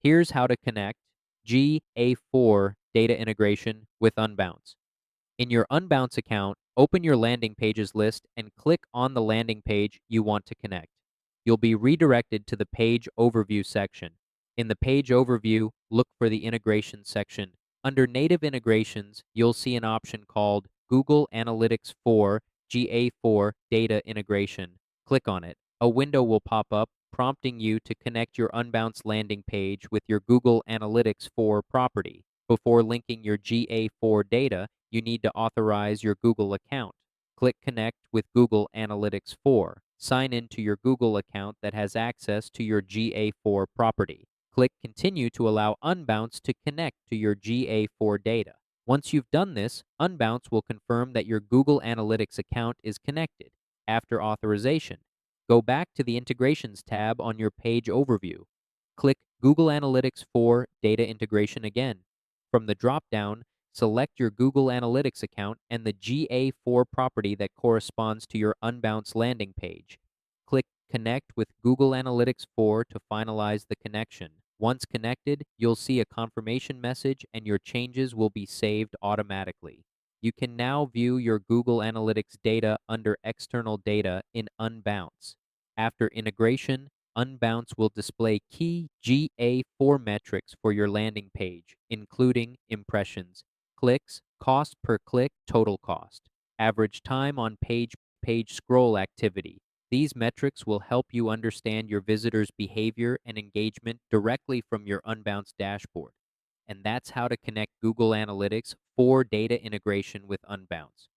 Here's how to connect GA4 data integration with Unbounce. In your Unbounce account, open your landing pages list and click on the landing page you want to connect. You'll be redirected to the page overview section. In the page overview, look for the integration section. Under native integrations, you'll see an option called Google Analytics 4 GA4 data integration. Click on it. A window will pop up prompting you to connect your Unbounce landing page with your Google Analytics 4 property. Before linking your GA4 data, you need to authorize your Google account. Click Connect with Google Analytics 4. Sign in to your Google account that has access to your GA4 property. Click Continue to allow Unbounce to connect to your GA4 data. Once you've done this, Unbounce will confirm that your Google Analytics account is connected. After authorization, go back to the Integrations tab on your page overview. Click Google Analytics 4 Data Integration again. From the drop-down, select your Google Analytics account and the GA4 property that corresponds to your Unbounce landing page. Click Connect with Google Analytics 4 to finalize the connection. Once connected, you'll see a confirmation message and your changes will be saved automatically. You can now view your Google Analytics data under External Data in Unbounce. After integration, Unbounce will display key GA4 metrics for your landing page, including impressions, clicks, cost per click, total cost, average time on page scroll activity. These metrics will help you understand your visitors' behavior and engagement directly from your Unbounce dashboard. And that's how to connect Google Analytics for data integration with Unbounce.